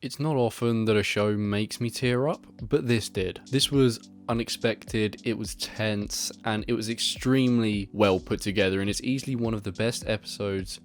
It's not often that a show makes me tear up, but this did. This was unexpected, it was tense, and it was extremely well put together, and it's easily one of the best episodes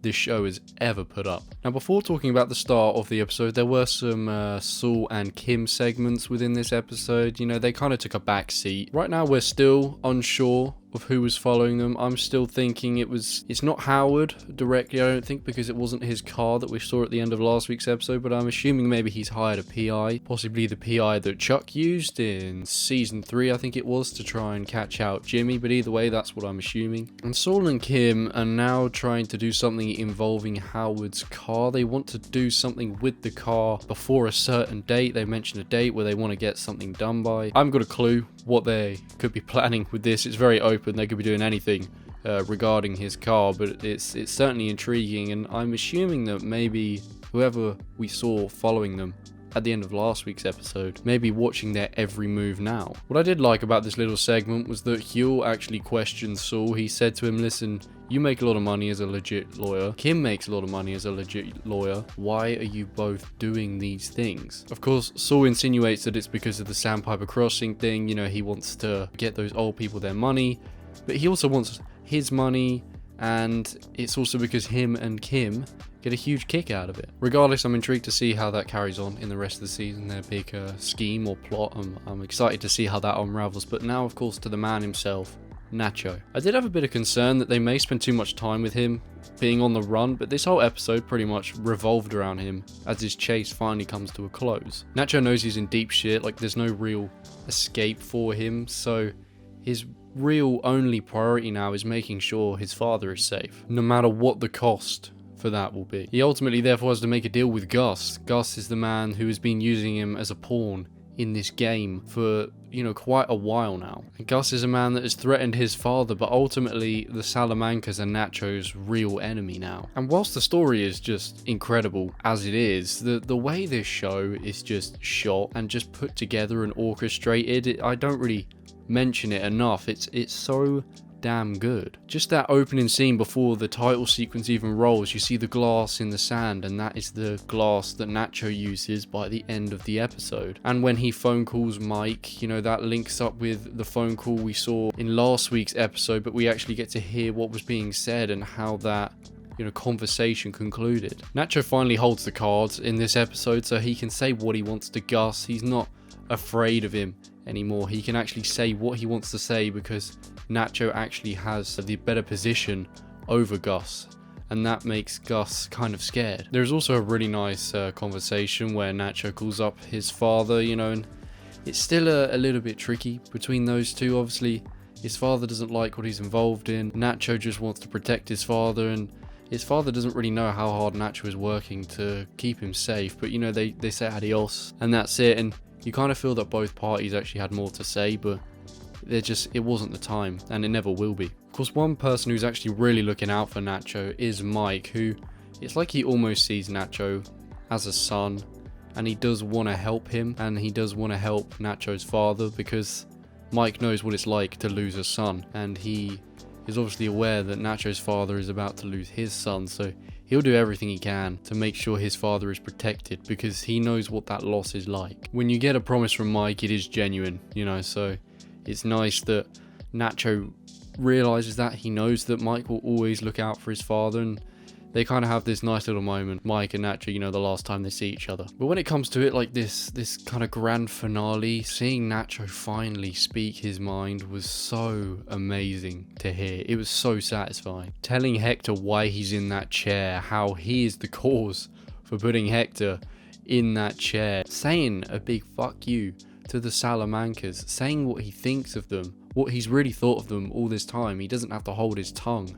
this show has ever put up. Now, before talking about the start of the episode, there were some Saul and Kim segments within this episode. You know, they kind of took a back seat. Right now, we're still unsure of who was following them. I'm still thinking it's not Howard directly, I don't think, because it wasn't his car that we saw at the end of last week's episode, but I'm assuming maybe he's hired a PI, possibly the PI that Chuck used in season 3, I think it was, to try and catch out Jimmy, but either way, that's what I'm assuming. And Saul and Kim are now trying to do something involving Howard's car. They want to do something with the car before a certain date. They mentioned a date where they want to get something done by. I haven't got a clue what they could be planning with this. It's very open. They could be doing anything regarding his car, but it's certainly intriguing, and I'm assuming that maybe whoever we saw following them at the end of last week's episode may be watching their every move now. What I did like about this little segment was that Huel actually questioned Saul. He said to him, listen, you make a lot of money as a legit lawyer. Kim makes a lot of money as a legit lawyer. Why are you both doing these things? Of course, Saul insinuates that it's because of the Sandpiper Crossing thing. You know, he wants to get those old people their money, but he also wants his money, and it's also because him and Kim get a huge kick out of it. Regardless, I'm intrigued to see how that carries on in the rest of the season, their big scheme or plot. I'm excited to see how that unravels. But now, of course, to the man himself, Nacho. I did have a bit of concern that they may spend too much time with him being on the run, but this whole episode pretty much revolved around him as his chase finally comes to a close. Nacho knows he's in deep shit, like there's no real escape for him, so his real only priority now is making sure his father is safe, no matter what the cost for that will be. He ultimately therefore has to make a deal with Gus. Gus is the man who has been using him as a pawn in this game for, you know, quite a while now. And Gus is a man that has threatened his father, but ultimately the Salamancas are Nacho's real enemy now. And whilst the story is just incredible as it is, the way this show is just shot and just put together and orchestrated, I don't really mention it enough. It's so damn good. Just that opening scene before the title sequence even rolls, you see the glass in the sand, and that is the glass that Nacho uses by the end of the episode. And when he phone calls Mike, you know, that links up with the phone call we saw in last week's episode, but we actually get to hear what was being said and how that, you know, conversation concluded. Nacho finally holds the cards in this episode, so he can say what he wants to Gus. He's not afraid of him anymore. He can actually say what he wants to say because Nacho actually has the better position over Gus, and that makes Gus kind of scared. There's also a really nice conversation where Nacho calls up his father, you know, and it's still a little bit tricky between those two. Obviously, his father doesn't like what he's involved in. Nacho just wants to protect his father, and his father doesn't really know how hard Nacho is working to keep him safe, but you know, they say adios, and that's it. And you kind of feel that both parties actually had more to say, but it wasn't the time, and it never will be. Of course, one person who's actually really looking out for Nacho is Mike, who, it's like he almost sees Nacho as a son, and he does want to help him, and he does want to help Nacho's father, because Mike knows what it's like to lose a son, and he is obviously aware that Nacho's father is about to lose his son, so he'll do everything he can to make sure his father is protected, because he knows what that loss is like. When you get a promise from Mike, it is genuine, you know, so it's nice that Nacho realizes that. He knows that Mike will always look out for his father, and they kind of have this nice little moment, Mike and Nacho, you know, the last time they see each other. But when it comes to it, like this kind of grand finale, seeing Nacho finally speak his mind was so amazing to hear. It was so satisfying. Telling Hector why he's in that chair, how he is the cause for putting Hector in that chair, saying a big fuck you to the Salamancas, saying what he thinks of them, what he's really thought of them all this time. He doesn't have to hold his tongue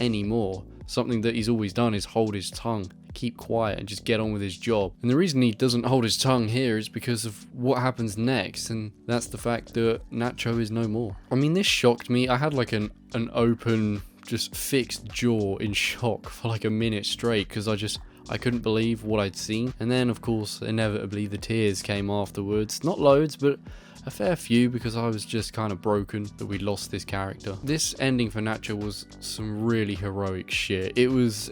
anymore. Something that he's always done is hold his tongue, keep quiet, and just get on with his job. And the reason he doesn't hold his tongue here is because of what happens next, and that's the fact that Nacho is no more. I mean, this shocked me. I had like an open, just fixed jaw in shock for like a minute straight, because I couldn't believe what I'd seen. And then, of course, inevitably the tears came afterwards. Not loads, but a fair few, because I was just kind of broken that we lost this character. This ending for Nacho was some really heroic shit. It was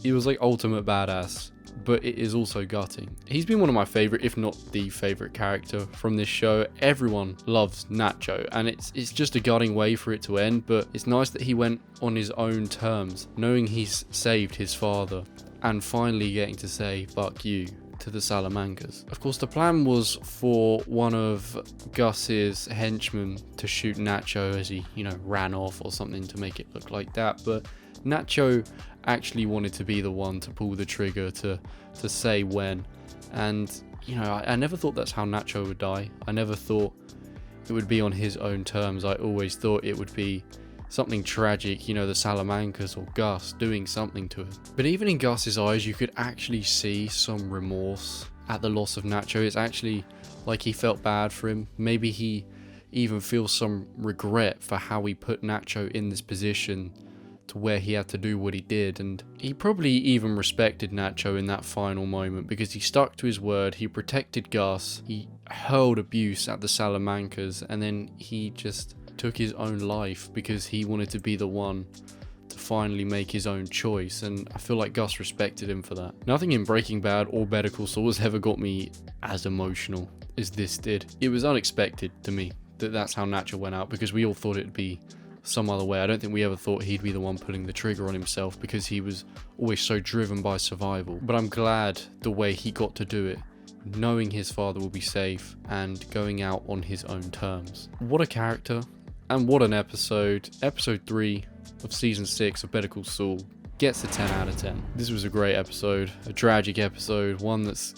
like ultimate badass but it is also gutting. He's been one of my favorite, if not the favorite character from this show. Everyone loves Nacho, and it's just a gutting way for it to end, but it's nice that he went on his own terms, knowing he's saved his father, and finally getting to say, fuck you, to the Salamancas. Of course, the plan was for one of Gus's henchmen to shoot Nacho as he, ran off or something to make it look like that, but Nacho actually wanted to be the one to pull the trigger to say when. And, I never thought that's how Nacho would die. I never thought it would be on his own terms. I always thought it would be something tragic, the Salamancas or Gus doing something to him. But even in Gus's eyes, you could actually see some remorse at the loss of Nacho. It's actually like he felt bad for him. Maybe he even feels some regret for how he put Nacho in this position to where he had to do what he did. And he probably even respected Nacho in that final moment, because he stuck to his word, he protected Gus, he hurled abuse at the Salamancas, and then he just took his own life because he wanted to be the one to finally make his own choice. And I feel like Gus respected him for that. Nothing in Breaking Bad or Better Call Saul has ever got me as emotional as this did. It was unexpected to me that that's how Nacho went out, because we all thought it'd be some other way. I don't think we ever thought he'd be the one pulling the trigger on himself, because he was always so driven by survival. But I'm glad the way he got to do it, knowing his father will be safe and going out on his own terms. What a character. And what an episode. Episode 3 of Season 6 of Better Call Saul gets a 10 out of 10. This was a great episode, a tragic episode, one that's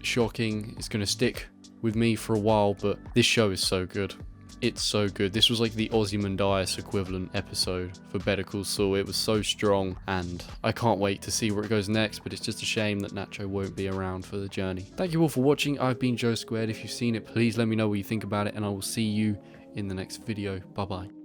shocking. It's going to stick with me for a while, but this show is so good. It's so good. This was like the Ozymandias equivalent episode for Better Call Saul. It was so strong, and I can't wait to see where it goes next, but it's just a shame that Nacho won't be around for the journey. Thank you all for watching. I've been Joe Squared. If you've seen it, please let me know what you think about it, and I will see you in the next video. Bye bye.